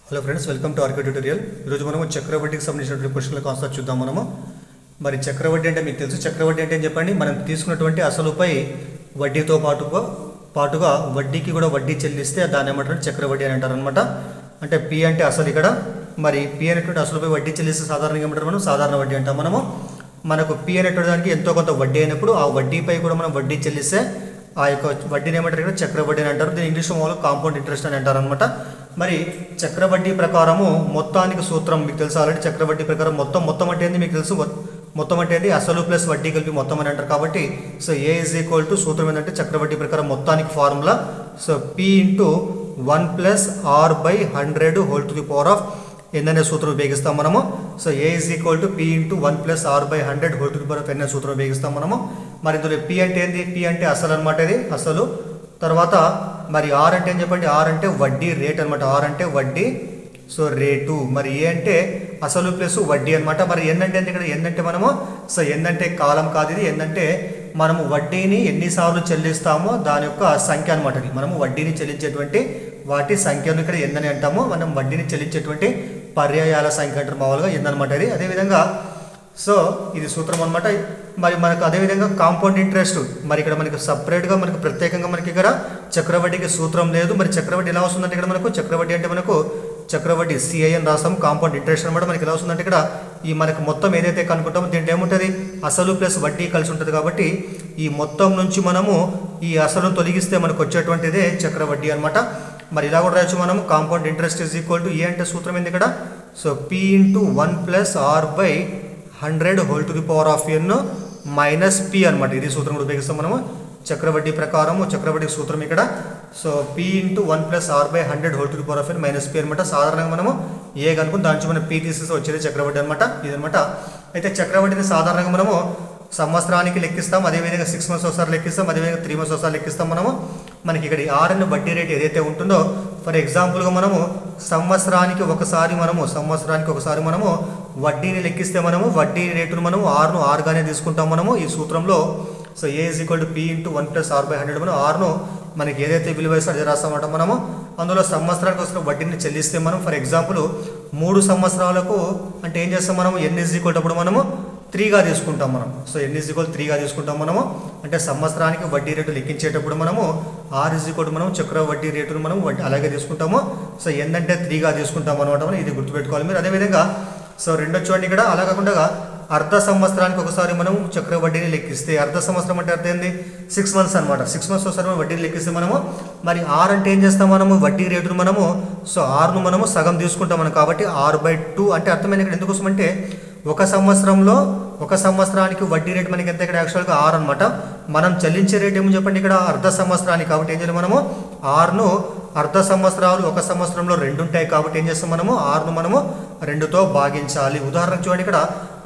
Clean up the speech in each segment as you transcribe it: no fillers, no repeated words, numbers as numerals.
Hello friends, welcome to RK tutorial. ఈరోజు మనము చక్రవడ్డీకి సంబంధించినటువంటి క్వశ్చన్ల కాన్సెప్ట్ చూద్దాం. మనము మరి చక్రవడ్డీ అంటే మీకు తెలుసు. చక్రవడ్డీ అంటే చెప్పండి, మనం తీసుకున్నటువంటి అసలుపై వడ్డీతో పాటుగా వడ్డీకి కూడా వడ్డీ చెల్లిస్తే దాన్ని ఏమంటారు? చక్రవడ్డీ అని అంటారు అనమాట. అంటే పి అంటే అసలు ఇక్కడ, మరి పి అనేటువంటి అసలుపై వడ్డీ చెల్లిస్తే సాధారణంగా ఏమంటారు? మనం సాధారణ వడ్డీ అంటాం. మనకు పి అనేటువంటి దానికి ఎంతో కొంత వడ్డీ అయినప్పుడు ఆ వడ్డీపై కూడా మనం వడ్డీ చెల్లిస్తే ఆ యొక్క వడ్డీని ఏమంటారు? ఇక్కడ చక్రవడ్డీ అని అంటారు. దీని ఇంగ్లీష్లో మామూలుగా కాంపౌండ్ ఇంట్రెస్ట్ అని అంటారు అనమాట. మరి చక్రవడ్డీ ప్రకారము మొత్తానికి సూత్రం మీకు తెలుసు ఆల్రెడీ. చక్రవడ్డీ ప్రకారం మొత్తం అంటే ఏంది మీకు తెలుసు. మొత్తం అంటే ఏంది? అసలు ప్లస్ వడ్డీ కలిపి మొత్తం అని అంటారు. కాబట్టి so A is equal to సూత్రం ఏంటంటే చక్రవడ్డీ ప్రకారం మొత్తానికి formula so P into 1 + r/100 whole to the power of n అనే సూత్రం ఉపయోగిస్తాం మనము. So A is equal to P into 1 + r/100 whole to the power of n అనే సూత్రం ఉపయోగిస్తాం మనము. మరి ఇందులో పి అంటే ఏంది? పి అంటే అసలు అనమాట. ఇది అసలు. తర్వాత మరి ఆర్ అంటే ఏం చెప్పండి? ఆర్ అంటే వడ్డీ రేట్ అనమాట. ఆర్ అంటే వడ్డీ సో రేటు. మరి ఏ అంటే అసలు ప్లస్ వడ్డీ అనమాట. మరి ఎన్ అంటే ఇక్కడ ఎన్ అంటే మనము సో ఎన్ అంటే కాలం కాదు, ఇది ఎన్ అంటే మనము వడ్డీని ఎన్నిసార్లు చెల్లిస్తామో దాని యొక్క సంఖ్య అనమాట. ఇది మనము వడ్డీని చెల్లించేటువంటి వాటి సంఖ్యను ఇక్కడ ఎన్ అని అంటాము. మనం వడ్డీని చెల్లించేటువంటి పర్యాయాల సంఖ్య అంటారు మామూలుగా ఎన్ అనమాట. ఇది అదేవిధంగా సో ఇది సూత్రం అనమాట. మరి మనకు అదేవిధంగా కాంపౌండ్ ఇంట్రెస్ట్, మరి ఇక్కడ మనకి సపరేట్గా మనకు ప్రత్యేకంగా మనకి ఇక్కడ చక్రవడ్డీకి సూత్రం లేదు. మరి చక్రవడ్డీ ఎలా వస్తుందంటే ఇక్కడ మనకు చక్రవడ్డీ అంటే మనకు చక్రవడ్డీ సిఐఎన్ రాస్తాం. కాంపౌండ్ ఇంట్రెస్ట్ అనమాట. మనకి ఎలా వస్తుందంటే ఇక్కడ ఈ మనకు మొత్తం ఏదైతే కనుక్కుంటామో దీంట్లో ఏముంటుంది? అసలు ప్లస్ వడ్డీ కలిసి ఉంటుంది. కాబట్టి ఈ మొత్తం నుంచి మనము ఈ అసలును తొలగిస్తే మనకు వచ్చేటువంటిదే చక్రవడ్డీ అనమాట. మరి ఇలా కూడా రాయొచ్చు మనము. Compound interest is equal to A అంటే సూత్రం ఏంది ఇక్కడ? So P into 1 + r/100 whole to the power of n minus P అనమాట. ఇది సూత్రం కూడా ఉపయోగిస్తాం మనము చక్రవడ్డీ ప్రకారము. చక్రవడ్డీ సూత్రం ఇక్కడ so P into 1 + r/100 whole to the power of n minus P అనమాట. సాధారణంగా మనము ఏ కనుక్కుని దాని నుంచి మనం పి తీసేసి వచ్చేది చక్రవడ్డీ అనమాట. ఇదనమాట. అయితే చక్రవడ్డీని సాధారణంగా మనము సంవత్సరానికి లెక్కిస్తాం, అదేవిధంగా 6 months ఒకసారి లెక్కిస్తాం, అదేవిధంగా 3 months ఒకసారి లెక్కిస్తాం మనము. మనకి ఇక్కడ ఆర్ అనే వడ్డీ రేట్ ఏదైతే ఉంటుందో ఫర్ ఎగ్జాంపుల్గా మనము సంవత్సరానికి ఒకసారి మనము వడ్డీని లెక్కిస్తే మనము వడ్డీ రేటును మనము ఆర్ను ఆర్గానే తీసుకుంటాం మనము ఈ సూత్రంలో. So A is equal to P into 1 + r/100 మనం ఆర్ను మనకి ఏదైతే విలువ వేస్తే అదే రాస్తామంటాం మనము. అందులో సంవత్సరానికి వస్తున్న వడ్డీని చెల్లిస్తే మనం ఫర్ ఎగ్జాంపుల్ 3 సంవత్సరాలకు అంటే ఏం చేస్తాం మనము? ఎన్ ఈజ్ ఈక్వల్ అప్పుడు మనము 3గా తీసుకుంటాం మనం. సో ఎన్ ఈజ్ ఈక్వల్ 3గా తీసుకుంటాం మనము. అంటే సంవత్సరానికి వడ్డీ రేటు లెక్కించేటప్పుడు మనము ఆర్ ఈజ్ ఈక్వల్ మనం చక్ర వడ్డీ రేటును మనం అలాగే తీసుకుంటాము. సో ఎన్ అంటే 3గా తీసుకుంటాం అనమాట. ఇది గుర్తుపెట్టుకోవాలి మీరు. అదేవిధంగా సో రెండో చూడండి ఇక్కడ అలా కాకుండా అర్ధ సంవత్సరానికి ఒకసారి మనం చక్ర వడ్డీని లెక్కిస్తే అర్ధ సంవత్సరం అంటే అర్థం ఏంది? 6 months అనమాట. 6 months ఒకసారి మనం వడ్డీని లెక్కిస్తే మనము మరి ఆర్ అంటే ఏం చేస్తాం మనము? వడ్డీ రేటును మనము సో ఆర్ను మనము సగం తీసుకుంటాం మనం. కాబట్టి r/2 అంటే అర్థమైంది ఇక్కడ. ఎందుకోసం అంటే ఒక సంవత్సరానికి వడ్డీ రేటు మనకి ఎంత ఇక్కడ యాక్చువల్గా ఆర్ అనమాట. మనం చెల్లించే రేట్ ఏమో చెప్పండి ఇక్కడ అర్ధ సంవత్సరానికి. కాబట్టి ఏం చేయాలి మనము? ఆర్ను అర్ధ సంవత్సరాలు ఒక సంవత్సరంలో 2 ఉంటాయి కాబట్టి ఏం చేస్తాం మనము? ఆర్ను మనము 2తో భాగించాలి. ఉదాహరణకు చూడండి ఇక్కడ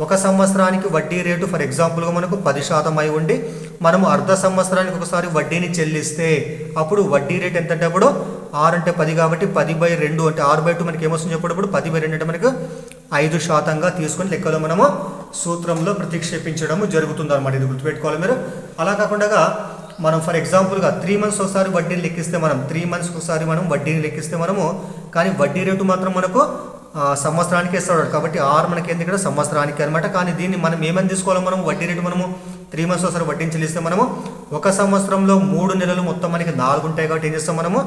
ఒక సంవత్సరానికి వడ్డీ రేటు ఫర్ ఎగ్జాంపుల్గా మనకు 10% అయి ఉండి మనము అర్ధ సంవత్సరానికి ఒకసారి వడ్డీని చెల్లిస్తే అప్పుడు వడ్డీ రేట్ ఎంత అంటే అప్పుడు ఆర్ అంటే 10 కాబట్టి 10/2 అంటే r/2 మనకి ఏమొస్తుంది చెప్పేటప్పుడు 10/2 అంటే మనకు 5%గా తీసుకొని లెక్కలో మనము సూత్రంలో ప్రతిక్షేపించడము జరుగుతుంది అనమాట. ఇది గుర్తుపెట్టుకోవాలి మీరు. అలా కాకుండా మనం ఫర్ ఎగ్జాంపుల్గా 3 months ఒకసారి వడ్డీని లెక్కిస్తే మనం 3 months ఒకసారి మనం వడ్డీని లెక్కిస్తే మనము కానీ వడ్డీ రేటు మాత్రం మనకు సంవత్సరానికి ఇస్తాడు. కాబట్టి ఆర్ మనకి ఏంది ఇక్కడ సంవత్సరానికి అనమాట. కానీ దీన్ని మనం ఏమని తీసుకోవాలి? మనం వడ్డీ రేటు మనము 3 months ఒకసారి వడ్డీని చెల్లిస్తే మనము ఒక సంవత్సరంలో 3 నెలలు మొత్తం మనకి 4 ఉంటాయి కాబట్టి ఏం చేస్తాం మనము?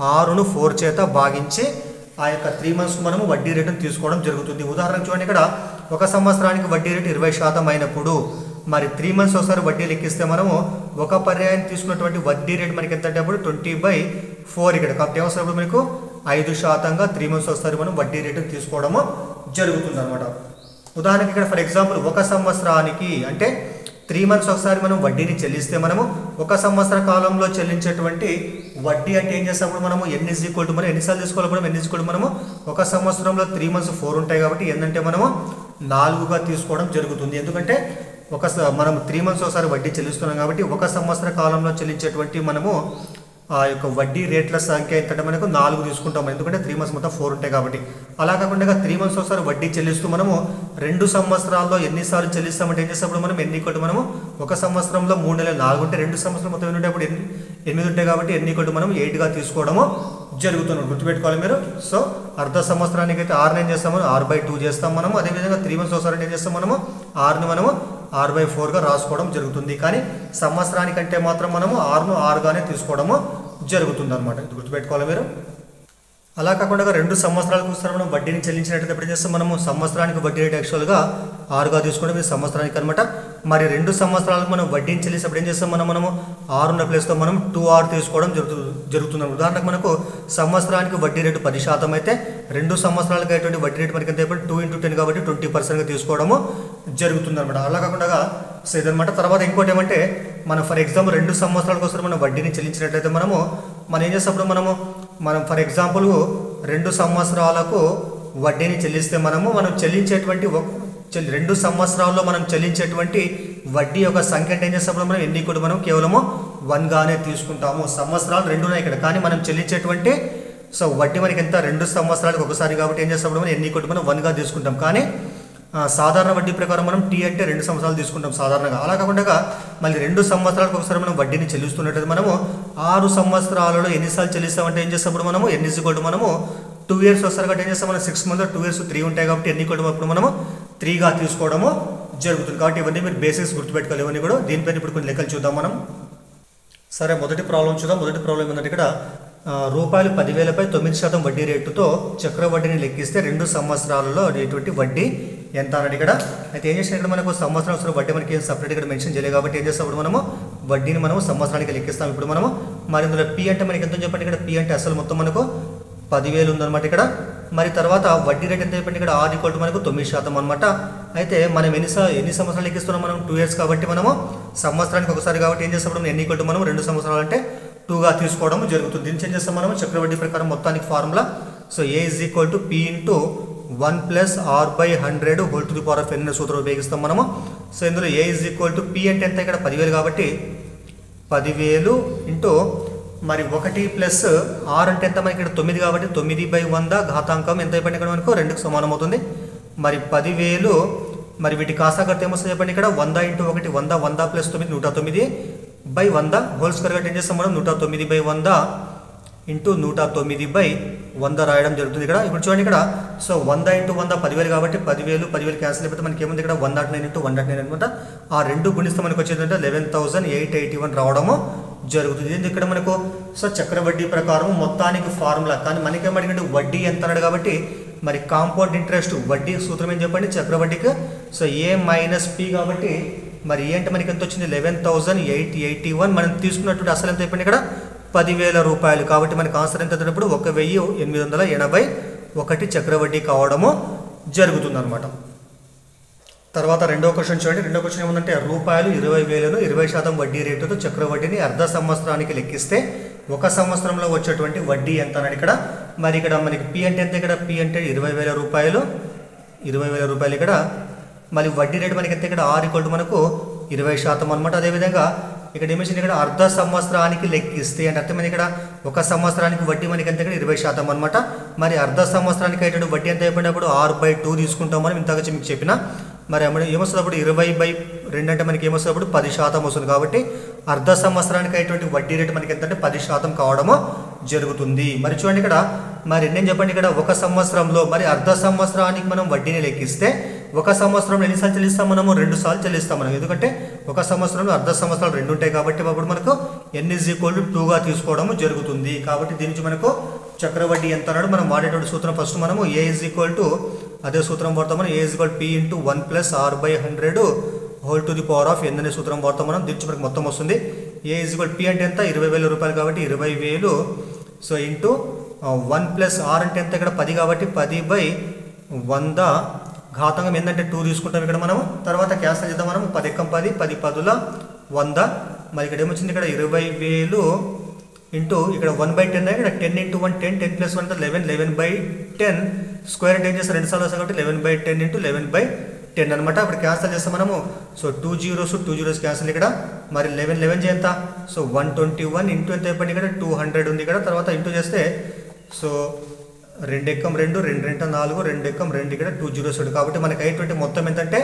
6ను 4 చేత భాగించి ఆ యొక్క 3 months మనము వడ్డీ రేటును తీసుకోవడం జరుగుతుంది. ఉదాహరణ చూడండి ఇక్కడ ఒక సంవత్సరానికి వడ్డీ రేటు 20% అయినప్పుడు మరి 3 months ఒకసారి వడ్డీ లెక్కిస్తే మనము ఒక పర్యాయాన్ని తీసుకున్నటువంటి వడ్డీ రేటు మనకి ఎంత అంటే అప్పుడు 20/4 ఇక్కడ. కాబట్టి ఏమొస్తుంది మనకు 5%గా 3 months ఒకసారి మనం వడ్డీ రేటును తీసుకోవడము జరుగుతుంది అనమాట. ఉదాహరణకి ఇక్కడ ఫర్ ఎగ్జాంపుల్ ఒక సంవత్సరానికి అంటే 3 months ఒకసారి మనం వడ్డీని చెల్లిస్తే మనము ఒక సంవత్సర కాలంలో చెల్లించేటువంటి వడ్డీ అంటే ఏం చేస్తాము మనము? ఎన్ ఈజ్ ఈక్వల్ టు మనం ఎన్నిసార్లు తీసుకోవాలి? మనం ఎన్ ఈజ్ ఈక్వల్ టు మనము ఒక సంవత్సరంలో 3 months 4 ఉంటాయి కాబట్టి ఏంటంటే మనము 4గా తీసుకోవడం జరుగుతుంది. ఎందుకంటే మనం 3 months ఒకసారి వడ్డీ చెల్లిస్తున్నాం కాబట్టి ఒక సంవత్సర కాలంలో చెల్లించేటువంటి మనము ఆ యొక్క వడ్డీ రేట్ల సంఖ్య ఎంతంటే మనకు 4 తీసుకుంటాం. ఎందుకంటే 3 months మొత్తం 4 ఉంటాయి కాబట్టి. అలా కాకుండా 3 months ఒకసారి వడ్డీ చెల్లిస్తూ మనము 2 సంవత్సరాల్లో ఎన్నిసార్లు చెల్లిస్తామంటే ఏం చేస్తాము మనం? ఎన్ని కొట్టు మనము ఒక సంవత్సరంలో 3 నెలలు 4 ఉంటే 2 సంవత్సరాలు మొత్తం ఎన్ని ఉంటాయి? అప్పుడు 8 ఉంటాయి కాబట్టి ఎన్ని కొట్టు మనం 8గా తీసుకోవడము జరుగుతుంది. గుర్తుపెట్టుకోవాలి మీరు. సో అర్ధ సంవత్సరానికి అయితే 6 ఏం చేస్తాము, r/2 చేస్తాం మనము. అదేవిధంగా 3 months ఒకసారి ఏం చేస్తాం మనము, 6ని మనము r/4గా రాసుకోవడం జరుగుతుంది. కానీ సంవత్సరానికంటే మాత్రం మనము 6ను 6గానే తీసుకోవడము జరుగుతుంది అనమాట. ఇది గుర్తుపెట్టుకోవాలి మీరు. అలా కాకుండా 2 సంవత్సరాలకు ఒకసారి మనం వడ్డీని చెల్లించినట్లయితే ఎప్పుడు చేస్తాం మనము, సంవత్సరానికి వడ్డీ రేట్ యాక్చువల్గా 6గా తీసుకోవడం, ఇది సంవత్సరానికి అనమాట. మరి 2 సంవత్సరాలకు మనం వడ్డీని చెల్లిసినప్పుడు ఏం చేస్తాం మనము 6 ఉన్న ప్లేస్లో మనం 2r తీసుకోవడం జరుగుతుంది. ఉదాహరణకు మనకు సంవత్సరానికి వడ్డీ రేటు 10% అయితే 2 సంవత్సరాలకు అయ్యేటువంటి వడ్డీ రేటు మనకి ఎంత అయిపోయి 2 × 10 కాబట్టి 20%గా తీసుకోవడము జరుగుతుంది అనమాట. అలా కాకుండా సో ఇదనమాట. తర్వాత ఇంకోటి ఏమంటే మనం ఫర్ ఎగ్జాంపుల్ 2 సంవత్సరాలకు ఒకసారి మనం వడ్డీని చెల్లించినట్లయితే మనం ఏం చేసినప్పుడు మనం ఫర్ ఎగ్జాంపుల్ 2 సంవత్సరాలకు వడ్డీని చెల్లిస్తే మనం చెల్లించేటువంటి 2 సంవత్సరాల్లో మనం చెల్లించేటువంటి వడ్డీ యొక్క సంఖ్య అంటే ఏం చేసినప్పుడు మనం ఎన్ని కూడా మనం కేవలము 1గానే తీసుకుంటాము. సంవత్సరాలు 2 ఉన్నాయి ఇక్కడ, కానీ మనం చెల్లించేటువంటి సో వడ్డీ మనకి ఎంత 2 సంవత్సరాలకు ఒకసారి కాబట్టి ఏం చేసినప్పుడు మనం ఎన్ని కూడా మనం 1గా తీసుకుంటాం. కానీ సాధారణ వడ్డీ ప్రకారం మనం టీ అంటే 2 సంవత్సరాలు తీసుకుంటాం సాధారణంగా. అలా కాకుండా మళ్ళీ 2 సంవత్సరాలకు ఒకసారి మనం వడ్డీని చెల్లిస్తున్నట్టు మనము 6 సంవత్సరాలలో ఎన్నిసార్లు చెల్లిస్తామంటే ఏం చేస్తాం మనము మనము 2 years వస్తారు కాబట్టి ఏం చేస్తాం మనం 6 months 2 years 3 ఉంటాయి కాబట్టి ఎన్ని కూడా అప్పుడు మనము 3గా తీసుకోవడము జరుగుతుంది. కాబట్టి ఇవన్నీ మీరు బేసిక్స్ గుర్తుపెట్టుకోవాలి. ఇవన్నీ కూడా దీనిపైన ఇప్పుడు కొన్ని లెక్కలు చూద్దాం మనం. సరే, మొదటి ప్రాబ్లం చూద్దాం. మొదటి ప్రాబ్లం ఏంటంటే ఇక్కడ రూపాయలు 10,000పై 9% వడ్డీ రేటుతో చక్రవడ్డీని లెక్కిస్తే 2 సంవత్సరాలలో అనేటువంటి వడ్డీ ఎంత అన్నది ఇక్కడ. అయితే ఏం చేసిన ఇక్కడ మనకు సంవత్సరం వడ్డీ మనకి ఏం సపరేట్ ఇక్కడ మెన్షన్ చేయలేదు కాబట్టి ఏం చేస్తాం ఇప్పుడు మనము వడ్డీని మనము సంవత్సరానికి లెక్కిస్తాం. ఇప్పుడు మనము మరి ఇందులో పి అంటే మనకి ఎంత చెప్పండి, ఇక్కడ పి అంటే అసలు మొత్తం మనకు 10,000 ఉందన్నమాట ఇక్కడ. మరి తర్వాత వడ్డీ రేట్ ఎంత చెప్పండి, ఇక్కడ r = మనకు 9% అనమాట. అయితే మనం ఎన్ని సంవత్సరాలు లెక్కిస్తున్నాం మనం 2 years కాబట్టి మనము సంవత్సరానికి ఒకసారి కాబట్టి ఏం చేస్తాం మనం ఎన్ని మనం 2 సంవత్సరాలు అంటే 2గా తీసుకోవడం జరుగుతుంది. దీన్ని చేంజ్ చేస్తాం మనము చక్రవడ్డీ ప్రకారం మొత్తానికి formula. So a = p × 1 + r/100 whole to the power of n అనే సూత్రం ఉపయోగిస్తాం మనము. సో ఇందులో a = p అంటే ఎంత, ఇక్కడ 10,000 కాబట్టి 10,000 ఇంటూ మరి 1 ప్లస్ r అంటే ఎంత మనకి ఇక్కడ 9 కాబట్టి 9/100 ఘాతాంకం ఎంత అయిపోయింది ఇక్కడ మనకు 2కి సమానం అవుతుంది. మరి 10,000 మరి వీటి కాసాకర్త ఏమొస్తుంది చెప్పండి, ఇక్కడ 100 × 1 100 100 + 9 109/100 హోల్ స్క్వేర్ కాబట్టి ఏం చేస్తాం మనం 109/100 ఇంటూ 109/100 రాయడం జరుగుతుంది ఇక్కడ. ఇప్పుడు చూడండి ఇక్కడ సో 100 × 100 10,000 కాబట్టి 10,000 క్యాన్సిల్ అయిపోతే మనకి ఏముంది ఇక్కడ 109 × 109 అనమాట. ఆ 2 గుణిస్తే మనకు వచ్చేదంటే 11,881 రావడము జరుగుతుంది. ఇది ఇక్కడ మనకు సో చక్రవడ్డీ ప్రకారం మొత్తానికి ఫార్ములా. కానీ మనకేమడిగంటే వడ్డీ ఎంత అన్నాడు కాబట్టి మరి కాంపౌండ్ ఇంట్రెస్ట్ వడ్డీ సూత్రం ఏం చెప్పండి చక్రవడ్డీకి. సో a - p కాబట్టి మరి ఏ అంటే మనకి ఎంత వచ్చింది 11,881. మనం తీసుకున్నటువంటి అసలు ఎంత అయిపోయింది ఇక్కడ 10,000 రూపాయలు. కాబట్టి మనకు ఆన్సర్ ఎంత అయినప్పుడు 1,881 చక్రవడ్డీ కావడము జరుగుతుంది అనమాట. తర్వాత రెండో క్వశ్చన్ చూడండి. రెండో క్వశ్చన్ ఏముందంటే రూపాయలు 20,000ను 20% వడ్డీ రేటుతో చక్రవడ్డీని అర్ధ సంవత్సరానికి లెక్కిస్తే 1 సంవత్సరంలో వచ్చేటువంటి వడ్డీ ఎంత అన్నాడు ఇక్కడ. మరి ఇక్కడ మనకి పి అంటే ఎంత, ఇక్కడ పి అంటే 20,000 రూపాయలు ఇక్కడ. మరి వడ్డీ రేటు మనకి ఎంత, ఇక్కడ r = మనకు 20% అనమాట. అదేవిధంగా ఇక్కడ ఏమేసింది, ఇక్కడ అర్ధ సంవత్సరానికి లెక్కిస్తే అంటే అర్థమైంది ఇక్కడ 1 సంవత్సరానికి వడ్డీ మనకి ఎంత, ఇక్కడ 20% అనమాట. మరి అర్ధ సంవత్సరానికి అయ్యేటువంటి వడ్డీ ఎంత అయిపోయినప్పుడు r/2 తీసుకుంటాం మనం ఇంతగా మీకు చెప్పిన. మరి ఏమొస్తుంది అప్పుడు 20/2 అంటే మనకి ఏమొస్తుంది అప్పుడు 10% వస్తుంది. కాబట్టి అర్ధ సంవత్సరానికి అయ్యేటువంటి వడ్డీ రేటు మనకి ఎంత అంటే 10% కావడము జరుగుతుంది. మరి చూడండి ఇక్కడ మరి నేను చెప్పండి ఇక్కడ 1 సంవత్సరంలో మరి అర్ధ సంవత్సరానికి మనం వడ్డీని లెక్కిస్తే 1 సంవత్సరంలో ఎన్నిసార్లు చెల్లిస్తాం మనము 2 సార్లు చెల్లిస్తాం మనం. ఎందుకంటే 1 సంవత్సరంలో అర్ధ సంవత్సరాలు 2 ఉంటాయి కాబట్టి అప్పుడు మనకు n = 2గా తీసుకోవడం జరుగుతుంది. కాబట్టి దీని నుంచి మనకు చక్రవడ్డీ ఎంత అన్నాడు మనం వాడేటువంటి సూత్రం ఫస్ట్ మనము a అదే సూత్రం వాడతాం మనం a = p × 1 + r/100 whole to the power of n అనే సూత్రం వాడతాం మనం. దీని నుంచి మనకు మొత్తం వస్తుంది a = p అంటే ఎంత 20,000 రూపాయలు కాబట్టి 20,000 సో ఇంటూ 1 + r అంటే ఎంత ఇక్కడ 10 కాబట్టి 10/100 ఘాతాంగం ఏంటంటే 2 తీసుకుంటాం ఇక్కడ మనం. తర్వాత క్యాన్సిల్ చేద్దాం మనం 10 × 10 10 10 100. మరి ఇక్కడ ఏమొచ్చింది ఇక్కడ 20,000 ఇంటూ ఇక్కడ 1/10 ఇక్కడ 10 × 1 10 10 + 1 11 11/10 స్క్వేర్ అంటే ఏం చేస్తారు 2 సార్లు వస్తాయి కాబట్టి 11/10 × 11/10 అనమాట. అప్పుడు క్యాన్సిల్ చేస్తాం మనము. సో 2 zeros క్యాన్సిల్ ఇక్కడ. మరి 11 చేయంత సో 121 ఇంటూ ఎంత అయిపోయింది ఇక్కడ 200 ఉంది ఇక్కడ. తర్వాత ఇంటూ చేస్తే సో 2 × 2 2 × 4 2 × 2 ఇక్కడ 2 zeros కాబట్టి మనకి అయ్యేటువంటి మొత్తం ఎంతంటే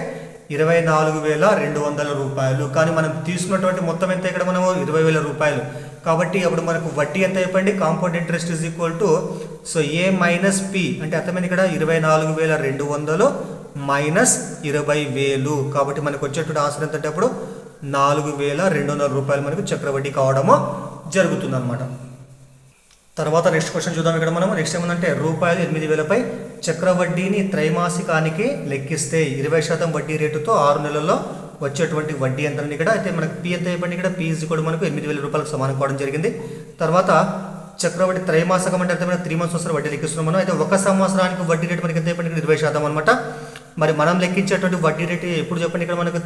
24,200 రూపాయలు. కానీ మనం తీసుకున్నటువంటి మొత్తం ఎంత ఇక్కడ మనము 20,000 రూపాయలు. కాబట్టి అప్పుడు మనకు వడ్డీ ఎంత అయిపోయింది, compound interest is equal to so A minus P అంటే అర్థమైంది ఇక్కడ 24,200 మైనస్ 20,000. కాబట్టి మనకు వచ్చేటువంటి ఆన్సర్ ఎంత అంటే అప్పుడు 4,200 రూపాయలు మనకు చక్రవడ్డీ కావడము జరుగుతుంది అనమాట. తర్వాత నెక్స్ట్ క్వశ్చన్ చూద్దాం. ఇక్కడ మనం నెక్స్ట్ ఏమంటే రూపాయలు 8,000పై చక్రవడ్డీని త్రైమాసికానికి లెక్కిస్తే 20% వడ్డీ రేటుతో 6 నెలల్లో వచ్చేటువంటి వడ్డీ ఎంత ఇక్కడ అయితే మనకు పి ఎంత అయిపోయింది, ఇక్కడ పి ఈజ్ కూడా మనకు 8,000 రూపాయలకు సమానం కావడం జరిగింది. తర్వాత చక్రవడ్డీ త్రైమాసికం అంటే అర్థమైన 3 months వస్తారు వడ్డీ లెక్కిస్తున్నాం మనం. అయితే ఒక సంవత్సరానికి వడ్డీ రేటు మనకి ఎంత అయిపోయింది, 20% అనమాట. మరి మనం లెక్కించేటువంటి వడ్డీ రేటు ఎప్పుడు చెప్పండి, ఇక్కడ మనకు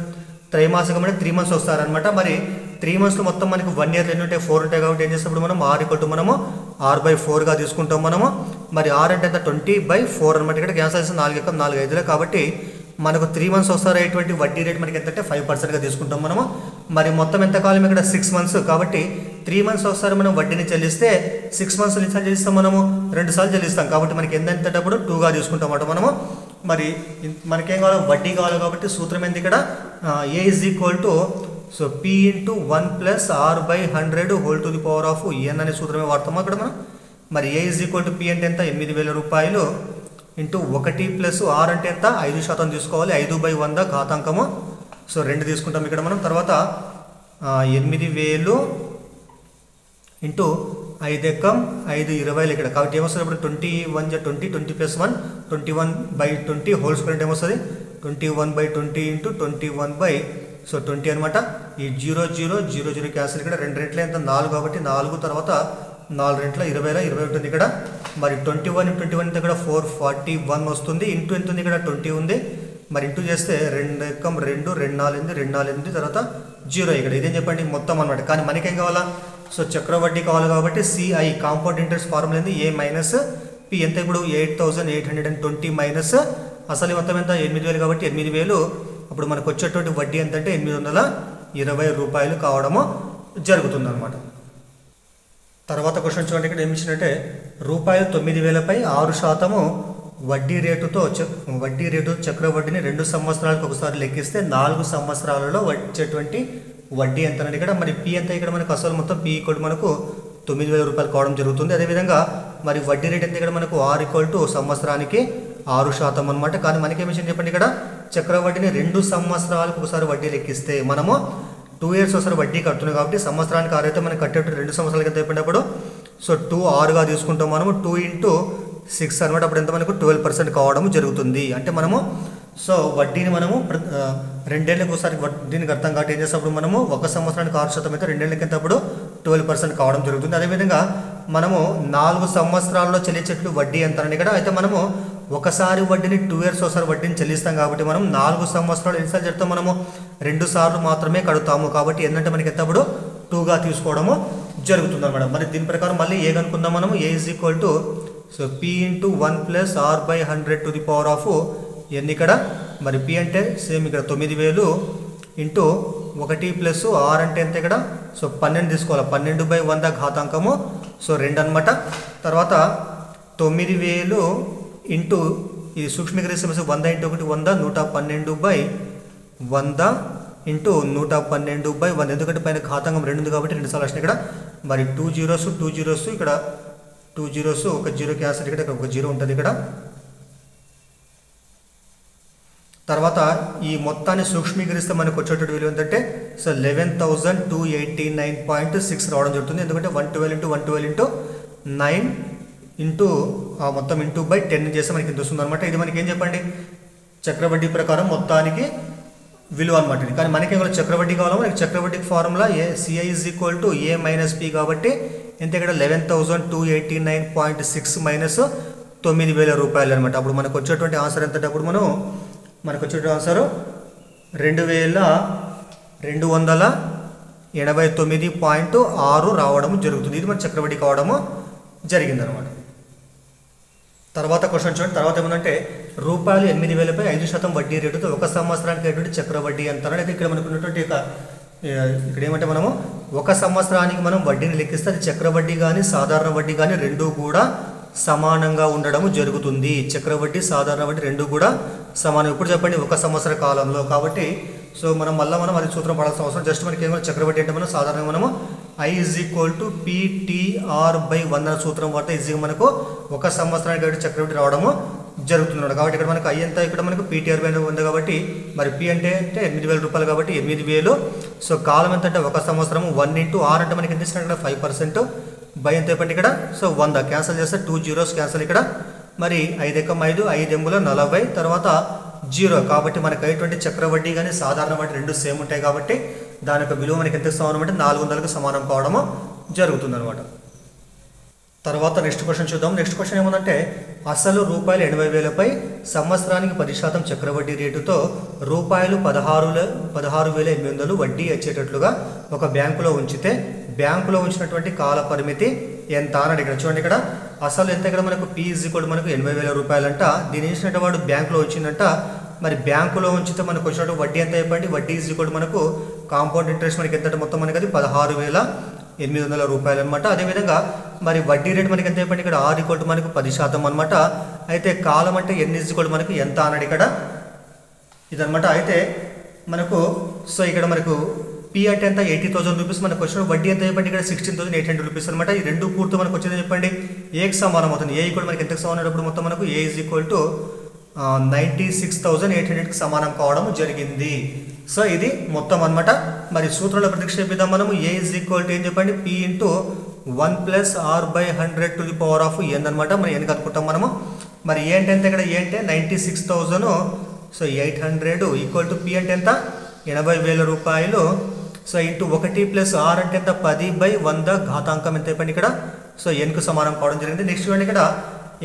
త్రైమాసికం అంటే 3 months వస్తారనమాట. మరి 3 monthsలో మొత్తం మనకి 1 year ఎన్ని ఉంటాయి, 4 ఉంటాయి. కాబట్టి ఏం చేసినప్పుడు మనం మనము r/4గా తీసుకుంటాం మనము. మరి r అంటే ఎంత 20/4 అనమాట. ఇక్కడ క్యాన్సల్ చేస్తే 4 ఎక్కం 4 5 కాబట్టి మనకు 3 months వస్తారనేటువంటి వడ్డీ రేట్ మనకి ఎంత అంటే 5%గా తీసుకుంటాం మనము. మరి మొత్తం ఎంత కాలం ఇక్కడ 6 months. కాబట్టి 3 months ఒకసారి మనం వడ్డీని చెల్లిస్తే 6 months ఎన్నిసార్లు చెల్లిస్తాం మనము, 2 సార్లు చెల్లిస్తాం. కాబట్టి మనకి ఎంతేటప్పుడు 2గా తీసుకుంటాం అన్నమాట మనము. మరి మనకేం కావాలి, వడ్డీ కావాలి. కాబట్టి సూత్రం ఏంటి ఇక్కడ, A is equal to so P into 1 + r/100 whole to the power of N అనే సూత్రమే వాడతాము అక్కడ మనం. మరి A is equal to P అంటే ఎంత 8,000 రూపాయలు ఇంటూ 1 + r అంటే ఎంత 5% తీసుకోవాలి. 5/100 ఘాతాంకము. సో 2 తీసుకుంటాం ఇక్కడ మనం. తర్వాత 8,000 ఇంటూ 5 ఎక్కం 5 20 ఇక్కడ. కాబట్టి ఏమొస్తుంది ఇప్పుడు 21 × 20 20 + 1 21/20 హోల్ స్క్వేర్ ఏమొస్తుంది 21/20 ఇంటూ 21/20 అనమాట. ఈ 0 0 0 0 క్యాన్సిల్. ఇక్కడ 2 రెట్లు ఎంత 4 కాబట్టి 4 తర్వాత 4 రెట్ల 20 ఉంటుంది ఇక్కడ. మరి 21 × 21 ఇక్కడ 441 వస్తుంది. ఇంటూ ఎంత ఉంది ఇక్కడ 20 ఉంది. మరి ఇంటూ చేస్తే 2 ఎక్కం 2 2 4 2 4 తర్వాత 0 ఇక్కడ. ఇదేం చెప్పండి మొత్తం అనమాట. కానీ మనకేం కావాలా, సో చక్రవడ్డీ కావాలి. కాబట్టి సిఐ కాంపౌండ్ ఇంట్రెస్ట్ ఫార్ములా ఏంది, ఏ మైనస్ పి ఎంత ఇప్పుడు 8,820 మైనస్ అసలు మొత్తం ఎంత 8,000 కాబట్టి 8,000. అప్పుడు మనకు వచ్చేటువంటి వడ్డీ ఎంత అంటే 820 రూపాయలు కావడము జరుగుతుంది అనమాట. తర్వాత క్వశ్చన్ చూడండి. ఇక్కడ ఏమి ఇచ్చినట్టే రూపాయలు 9,000పై 6% వడ్డీ రేటు చక్రవడ్డీని 2 సంవత్సరాలకు ఒకసారి లెక్కిస్తే 4 సంవత్సరాలలో వచ్చేటువంటి వడ్డీ ఎంత అనేది ఇక్కడ. మరి పి ఎంత ఇక్కడ మనకు అసలు మొత్తం పి ఈక్వల్ మనకు 9,000 రూపాయలు కావడం జరుగుతుంది. అదేవిధంగా మరి వడ్డీ రేట్ ఎంత ఇక్కడ మనకు r = సంవత్సరానికి 6% అనమాట. కానీ మనకేమి చెప్పండి ఇక్కడ చక్రవడ్డీని 2 సంవత్సరాలకు ఒకసారి వడ్డీ లెక్కిస్తే మనము 2 years ఒకసారి వడ్డీ కడుతున్నాం. కాబట్టి సంవత్సరానికి 6 అయితే మనకి కట్టేటప్పుడు 2 సంవత్సరాలకి ఎంత అయిపోయినప్పుడు సో 2r తీసుకుంటాం మనము. 2 × 6 అనమాట. అప్పుడు ఎంత మనకు 12% కావడం జరుగుతుంది. అంటే మనము సో వడ్డీని మనము 2 ఏళ్ళకి ఒకసారి వడ్డీని కడతాం. కాబట్టి ఏం చేసినప్పుడు మనము 1 సంవత్సరానికి 6% అయితే 2 ఏళ్ళకి అప్పుడు 12% కావడం జరుగుతుంది. అదేవిధంగా మనము 4 సంవత్సరాల్లో చెల్లించేట్లు వడ్డీ ఎంత అని ఇక్కడ. అయితే మనము ఒకసారి వడ్డీని 2 years ఒకసారి వడ్డీని చెల్లిస్తాం. కాబట్టి మనం 4 సంవత్సరాలు ఎన్నిసార్లు చెప్తాం మనము 2 సార్లు మాత్రమే కడుతాము. కాబట్టి ఏంటంటే మనకి ఎంతప్పుడు 2గా తీసుకోవడము జరుగుతుంది అన్నమాట. మరి దీని ప్రకారం మళ్ళీ ఏ కనుక్కుందాం మనము, A is equal to so P into 1 + r/100 to the power of ఎన్ని ఇక్కడ. మరి పి అంటే సేమ్ ఇక్కడ 9,000 ఇంటూ 1 + r అంటే ఎంత ఇక్కడ సో 12 తీసుకోవాలి. 12/100 ఘాతాంకము సో 2 అనమాట. తర్వాత 9,000 ఇంటూ ఇది సూక్ష్మీకరిస్తే 100 × 1 100 112/100 ఇంటూ 112/100. ఎందుకంటే పైన ఘాతాంకం 2 ఉంది కాబట్టి 2 సార్లు వచ్చినాయి ఇక్కడ. మరి 2 zeros 2 zeros ఇక్కడ 2 zeros ఒక 0 క్యాన్సిల్. ఇక్కడ ఒక 0 ఉంటుంది ఇక్కడ. తర్వాత ఈ మొత్తాన్ని సూక్ష్మీకరిస్తే మనకు వచ్చేటువంటి విలువ ఏంటంటే సో 11,289.6 రావడం జరుగుతుంది. ఎందుకంటే 112 × 112 × 9 ఇంటూ మొత్తం ఇంటూ బై 10 చేస్తే మనకి ఇంత వస్తుంది అనమాట. ఇది మనకి ఏం చెప్పండి చక్రవడ్డీ ప్రకారం మొత్తానికి విలువ అనమాట. ఇది కానీ మనకి ఏమైనా చక్రవడ్డీ కావాలో మనకి చక్రవడ్డీ formula CI is equal to A minus P. కాబట్టి ఎంత ఇక్కడ 11,289.6 మైనస్ 9,000 రూపాయలు అనమాట. అప్పుడు మనకు వచ్చేటువంటి ఆన్సర్ ఎంత అంటే అప్పుడు మనకు వచ్చేటువంటి ఆన్సర్ 2,289.6 రావడం జరుగుతుంది. ఇది మన చక్రవడ్డీ కావడము జరిగిందనమాట. తర్వాత క్వశ్చన్ చూడండి. తర్వాత ఏమంటే రూపాయలు 8,000పై 5% వడ్డీ రేటుతో 1 సంవత్సరానికి అయ్యేటువంటి చక్రవడ్డీ అంటారు. అయితే ఇక్కడ మనకు ఉన్నటువంటి ఇక్కడ ఏమంటే మనము 1 సంవత్సరానికి మనం వడ్డీని లెక్కిస్తే అది చక్రవడ్డీ కానీ సాధారణ వడ్డీ కానీ రెండూ కూడా సమానంగా ఉండడం జరుగుతుంది. చక్రవడ్డీ సాధారణ వడ్డీ రెండూ కూడా సమానం. ఇప్పుడు చెప్పండి 1 సంవత్సర కాలంలో. కాబట్టి సో మనం అది సూత్రం పడాల్సిన అవసరం. జస్ట్ మనకి ఏమో చక్రవడ్డీ అంటే మనం సాధారణంగా మనము I = PTR/100 అనే సూత్రం వాడితే ఈజీగా మనకు ఒక సంవత్సరానికి కాబట్టి చక్రవడ్డీ రావడము జరుగుతుంది కాబట్టి ఇక్కడ మనకు I ఎంత ఇక్కడ మనకు PTR/100 ఉంది కాబట్టి మరి P అంటే 8,000 రూపాయలు కాబట్టి 8,000. సో కాలం ఎంత అంటే ఒక సంవత్సరం 1 × R అంటే మనకి ఎంత ఇస్తున్నారు ఇక్కడ 5%. బై ఎంత చెప్పండి ఇక్కడ సో 100 క్యాన్సిల్ చేస్తే 2 zeros క్యాన్సిల్ ఇక్కడ మరి 5 × 5 5 × 40 తర్వాత 0 కాబట్టి మనకు అయ్యేటువంటి చక్రవడ్డీ కానీ సాధారణ వడ్డీ రెండు సేమ్ ఉంటాయి కాబట్టి దాని యొక్క విలువ మనకి ఎంత సమానం అంటే 400కు సమానం కావడము జరుగుతుంది అనమాట. తర్వాత నెక్స్ట్ క్వశ్చన్ చూద్దాం. నెక్స్ట్ క్వశ్చన్ ఏముందంటే అసలు రూపాయలు 80,000పై సంవత్సరానికి 10% చక్రవడ్డీ రేటుతో రూపాయలు 16,800 వడ్డీ వచ్చేటట్లుగా ఒక బ్యాంకులో ఉంచితే బ్యాంకులో ఉంచినటువంటి కాల పరిమితి ఎంత అని అడిగారు. చూడండి ఇక్కడ అసలు ఎంత ఇక్కడ మనకు P = మనకు 80,000 రూపాయలంట. దీని ఇచ్చినట్టు వాడు బ్యాంకులో వచ్చిందంట. మరి బ్యాంకులో ఉంచితే మనకు వచ్చినట్టు వడ్డీ ఎంత చెప్పండి. వడ్డీ = మనకు కాంపౌండ్ ఇంట్రెస్ట్ మనకి ఎంత మొత్తం మనకి అది 16,800 రూపాయలు అనమాట. అదేవిధంగా మరి వడ్డీ రేటు మనకి ఎంత చెప్పండి ఇక్కడ R = మనకు 10% అనమాట. అయితే కాలం అంటే N = మనకు ఎంత అన్నాడు ఇక్కడ ఇదనమాట. అయితే మనకు సో ఇక్కడ మనకు P అంటే ఎంత 80,000 రూపీస్ మనకు వచ్చిన వడ్డీ ఎంత చెప్పండి ఇక్కడ 16,800 రూపీస్ అనమాట. ఈ రెండు పూర్తి మనకు వచ్చింది చెప్పండి ఏకి సమానం అవుతుంది. ఏ కూడా మనకి ఎంతకు సమానం అయినప్పుడు మొత్తం మనకు A = 96,800కి సమానం కావడం జరిగింది. సో ఇది మొత్తం అనమాట. మరి సూత్రంలో ప్రతిక్షేపిద్దాం మనము. A = ఏం చెప్పండి P × 1 + R/100n అనమాట. మరి ఎన్ని కనుక్కుంటాం మనము. మరి ఏ అంటే ఎంత ఇక్కడ ఏ అంటే 96,000 సో 800 = P అంటే ఎంత 80,000 రూపాయలు. సో ఇంటూ 1 + R అంటే ఎంత 10/100 ఘాతాంకం ఎంత చెప్పండి ఇక్కడ సో Nకు సమానం కావడం జరిగింది. నెక్స్ట్ చూడండి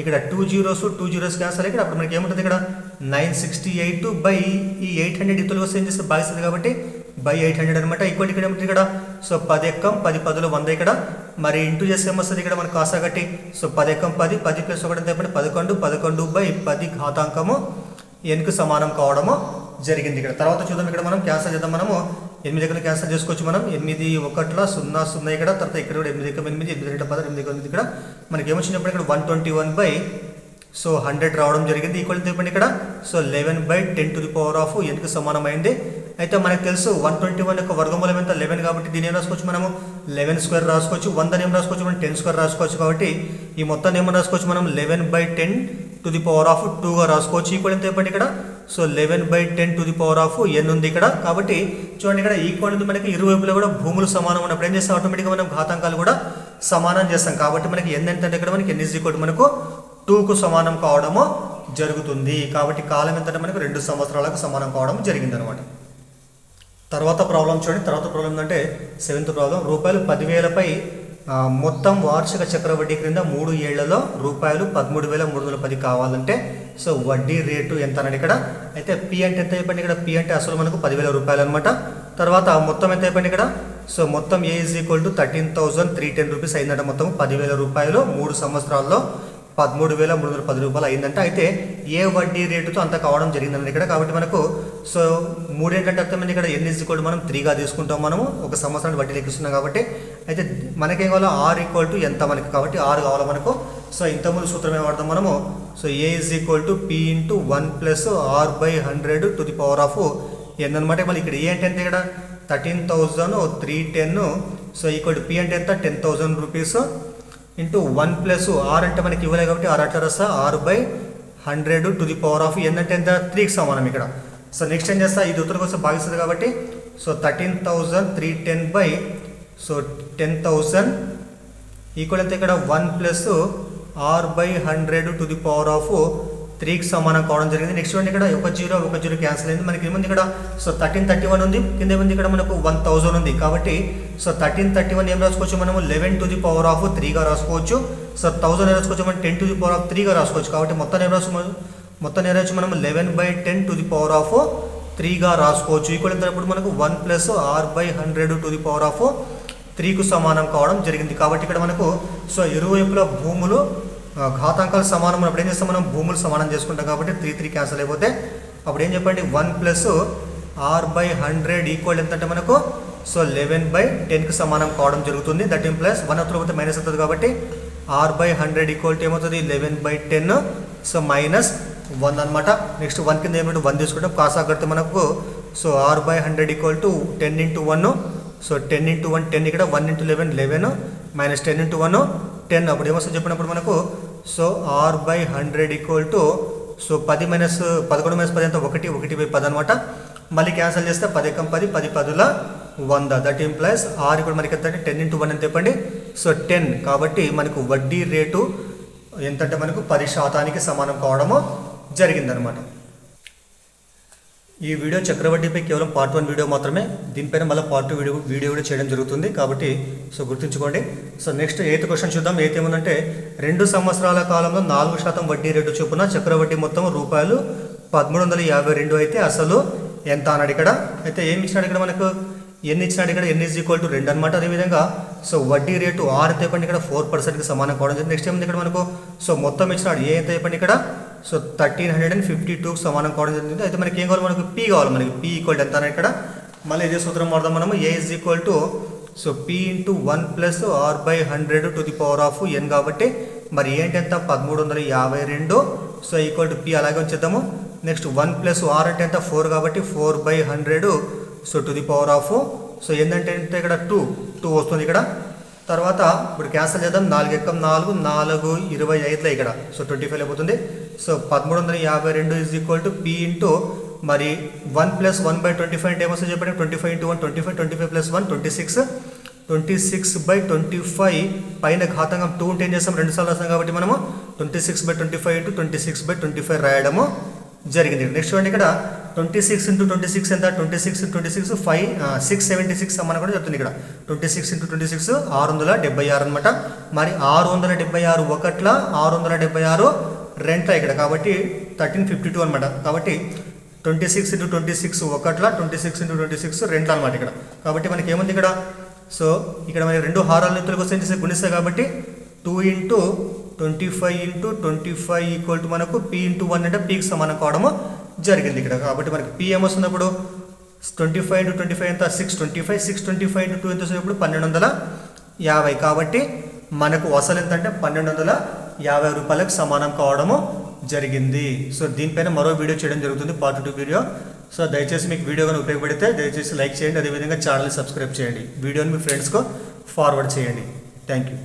ఇక్కడ 2 zeros క్యాన్సల్ ఇక్కడ అప్పుడు మనకి ఏముంటుంది ఇక్కడ 968 ఈ 800 ఇతరులు వస్తే ఏం చేస్తే భాగిస్తుంది కాబట్టి 800 అనమాట. ఈక్వల్ ఇక్కడ ఏమిటి ఇక్కడ సో 10 × 10 10 100 ఇక్కడ మరి ఇంటూ చేస్తే ఏమొస్తుంది ఇక్కడ మనకు కాసా కట్టి సో 10 × 10 10 + 1 ఎంత చెప్పండి 11 11/10 ఘాతాంకము Nకు సమానం కావడము జరిగింది ఇక్కడ. తర్వాత చూద్దాం ఇక్కడ మనం క్యాన్సల్ చేద్దాం. మనము 8 దగ్గర క్యాన్సల్ చేసుకోవచ్చు మనం. 8 1 0 ఇక్కడ తర్వాత ఇక్కడ కూడా 8 × 8 8 2 10 8 9 ఇక్కడ మనకి ఏమొచ్చినప్పుడు ఇక్కడ 121/100 రావడం జరిగింది. ఈక్వల్ చెప్పండి ఇక్కడ సో 11/10⁻Nకు సమానమైంది. అయితే మనకు తెలుసు 121 యొక్క వర్గమూలం ఎంత 11 కాబట్టి దీని ఏం రాసుకోవచ్చు మనము 11² రాసుకోవచ్చు. 100 ఏం రాసుకోవచ్చు మనం 10² రాసుకోవచ్చు. కాబట్టి ఈ మొత్తాన్ని ఏమని రాసుకోవచ్చు మనం 11/10⁻2గా రాసుకోవచ్చు. ఈక్వల్ ఎంత చెప్పండి ఇక్కడ సో 11/10⁻N ఉంది ఇక్కడ. కాబట్టి చూడండి ఇక్కడ ఈక్వల్ ఉంది మనకి ఇరువైపులా కూడా భూములు సమానం ఉన్నప్పుడు ఏం చేస్తాం ఆటోమేటిక్గా మనం ఘాతాంకాలు కూడా సమానం చేస్తాం. కాబట్టి మనకి N ఎంత అంటే ఇక్కడ మనకి N = మనకు 2కు సమానం కావడము జరుగుతుంది. కాబట్టి కాలం ఎంత అంటే మనకు 2 సంవత్సరాలకు సమానం కావడం జరిగింది అనమాట. తర్వాత ప్రాబ్లం చూడండి. తర్వాత ప్రాబ్లం ఏంటంటే 7th ప్రాబ్లం రూపాయలు 10,000పై మొత్తం వార్షిక చక్రవడ్డీ క్రింద 3 ఏళ్లలో రూపాయలు 13,310 కావాలంటే సో వడ్డీ రేటు ఎంత అన్నాడు ఇక్కడ. అయితే P అంటే ఎంత చెప్పండి ఇక్కడ P అంటే అసలు మనకు 10,000 రూపాయలు అనమాట. తర్వాత మొత్తం ఎంత చెప్పండి ఇక్కడ సో మొత్తం A = 13,310 రూపీస్ అయిందంట. మొత్తం 10,000 రూపాయలు 3 సంవత్సరాల్లో 13,310 రూపాయలు అయిందంట. అయితే ఏ వడ్డీ రేటుతో అంత కావడం జరిగిందండి ఇక్కడ. కాబట్టి మనకు సో 3 ఏంటంటే అర్థమైంది ఇక్కడ N = మనం 3గా తీసుకుంటాం మనము ఒక సంవత్సరానికి వడ్డీ లెక్కిస్తున్నాం కాబట్టి. అయితే మనకేం కావాలో R = ఎంత మనకి కాబట్టి R కావాలి మనకు. సో ఇంతకుముందు సూత్రం ఏం వాడతాం మనము సో A = P × 1 + R/100n అనమాట. మళ్ళీ ఇక్కడ ఏ అంటే ఎంత ఇక్కడ 13,310 సో = P అంటే ఎంత 10,000 రూపీస్ ఇంటూ 1 + R అంటే మనకి ఇవ్వలేదు కాబట్టి R అట్లా రాస్తా R/100n అంటే ఎంత 3కి సమానం ఇక్కడ. సో నెక్స్ట్ ఏం చేస్తా ఇది ఉత్తరం కోసం భాగిస్తుంది కాబట్టి సో 13,310/10,000 ఈక్వల్ ఎంత ఇక్కడ 1 + R/100 సమానం కావడం జరిగింది. నెక్స్ట్ వన్ ఇక్కడ 1 0 క్యాన్సిల్ అయింది. మనకి ఏముంది ఇక్కడ సో 1331 ఉంది. కింద ఏముంది ఇక్కడ మనకు 1000 ఉంది. కాబట్టి సో 1331 ఏం రాసుకోవచ్చు మనము 11⁻3గా రాసుకోవచ్చు. సో 1000 ఏం రాసుకోవచ్చు మనం 10⁻3గా రాసుకోవచ్చు. కాబట్టి మొత్తం ఏం రాసుకోవచ్చు మనం 11/10⁻3గా రాసుకోవచ్చు. ఈక్వల్ అయినప్పుడు మనకు 1 + R/100 సమానం కావడం జరిగింది. కాబట్టి ఇక్కడ మనకు సో ఇరువైపులా భూములు ఘాతాంకాలు సమానం ఉన్నప్పుడు ఏం చేస్తాం మనం భూములు సమానం చేసుకుంటాం కాబట్టి 3 క్యాన్సిల్ అయిపోతే అప్పుడు ఏం చెప్పండి 1 + R/100 ఈక్వల్ ఎంత అంటే మనకు సో 11/10కి సమానం కావడం జరుగుతుంది. దట్ ఇంప్లైస్ 1 అవుతుంది పోతే మైనస్ అవుతుంది కాబట్టి R/100 ఈక్వల్ టు ఏమవుతుంది 11/10 సో -1 అనమాట. నెక్స్ట్ 1 కింద ఏమిటంటే 1 తీసుకుంటాం కాసా కడితే మనకు so R/100 equal to 10 × 1 so 10 into 1 10 ఇక్కడ 1 ఇంటూ 11 11 మైనస్ 10 ఇంటూ 1 10 అప్పుడు ఏమొస్తుంది చెప్పినప్పుడు మనకు so r by 100 equal to so 10 minus 11 minus 10 అంతా 1 1 బై 10 అనమాట. మళ్ళీ క్యాన్సిల్ చేస్తే 10 × 10 10 10ల 100 దట్ ఇంప్లైస్ r ఇప్పుడు మనకి ఎంత అంటే 10 ఇంటూ 1 అని చెప్పండి. సో 10 కాబట్టి మనకు వడ్డీ రేటు ఎంతంటే మనకు 10% సమానం కావడము జరిగిందనమాట. ఈ వీడియో చక్రవడ్డీపై కేవలం పార్ట్ 1 వీడియో మాత్రమే. దీనిపైన మళ్ళీ పార్ట్ 2 వీడియో కూడా చేయడం జరుగుతుంది కాబట్టి సో గుర్తుంచుకోండి. సో నెక్స్ట్ 8th క్వశ్చన్ చూద్దాం. 8 ఏముందంటే 2 సంవత్సరాల కాలంలో 4% వడ్డీ రేటు చొప్పున చక్రవడ్డీ మొత్తం రూపాయలు 1352 అయితే అసలు ఎంత అన్నాడు ఇక్కడ. అయితే ఏమి ఇచ్చినాడు ఇక్కడ మనకు ఎన్ని ఇచ్చినాడు ఇక్కడ n ఈజ్ ఈక్వల్ టు 2 అనమాట. అదేవిధంగా సో వడ్డీ రేటు r ఎంత చెప్పండి ఇక్కడ 4%కి సమానం కావడం జరిగింది. నెక్స్ట్ ఏముంది ఇక్కడ మనకు సో మొత్తం ఇచ్చినాడు ఏ ఎంత చెప్పండి ఇక్కడ సో 1352కి సమానం కావడం జరిగింది. అయితే మనకి ఏం కావాలి మనకు p కావాలి. మనకి p ఈక్వల్ ఎంత అన్న ఇక్కడ మళ్ళీ ఇదే సూత్రం వాడదాం మనము. a is equal to so p into 1 plus r by 100 to the power of n కాబట్టి మరి ఏంటి ఎంత 1352 సో ఈక్వల్ టు p అలాగే ఉంచేద్దాము. నెక్స్ట్ 1 ప్లస్ r అంటే ఎంత 4 కాబట్టి 4 by 100 so to the power of so ఏంటంటే ఇక్కడ 2 వస్తుంది ఇక్కడ. తర్వాత ఇప్పుడు క్యాన్సిల్ చేద్దాం. 4 × 4 4 25లో ఇక్కడ సో 25 అయిపోతుంది. So 1352 is equal to p into మరి 1 ప్లస్ 1 బై 25 అంటే ఏమొస్తుంది చెప్పండి 25 ఇంటూ 1 25 25 ప్లస్ 1 26 26 బై 25 పైన ఘాతంగా 2 ఉంటే ఏం చేస్తాం 2 సార్లు వస్తాం కాబట్టి మనము 26 బై 25 ఇంటూ 26 బై 25 రాయడము జరిగింది. నెక్స్ట్ చూడండి ఇక్కడ 26 ఇంటూ 26 ఎంత 26 ఇంటూ 26 676 సమానం కూడా చెప్తుంది ఇక్కడ 26 ఇంటూ 26 676 అనమాట. మరి 676 ఒకట్ల 676 రెంట్ల ఇక్కడ కాబట్టి 1352 అనమాట. కాబట్టి 26 ఇంటూ 26 ఒకట్ల 26 ఇంటూ 26 రెంట్ల అనమాట ఇక్కడ. కాబట్టి మనకి ఏముంది ఇక్కడ సో ఇక్కడ మనకి రెండు హారాల ఎత్తులకు వస్తే గుణిస్తాయి కాబట్టి 2 ఇంటూ 25 ఇంటూ 25 ఈక్వల్ టు మనకు p ఇంటూ 1 అంటే pకి సమానం కావడము జరిగింది ఇక్కడ. కాబట్టి మనకి p ఏమొస్తుంది అప్పుడు 25 ఇంటూ 25 ఎంత 625 625 ఇంటూ 2 ఎంత వస్తుంది 1250 కాబట్టి మనకు అసలు ఎంత అంటే 1250 రూపాయలకు సమానం కావడము జరిగింది. సో దీనిపైన మరో వీడియో చేయడం జరుగుతుంది పార్ట్ 2 వీడియో. సో దయచేసి మీకు వీడియో కానీ ఉపయోగపడితే దయచేసి లైక్ చేయండి. అదేవిధంగా ఛానల్ని సబ్స్క్రైబ్ చేయండి. వీడియోని మీ ఫ్రెండ్స్కు ఫార్వర్డ్ చేయండి. Thank you.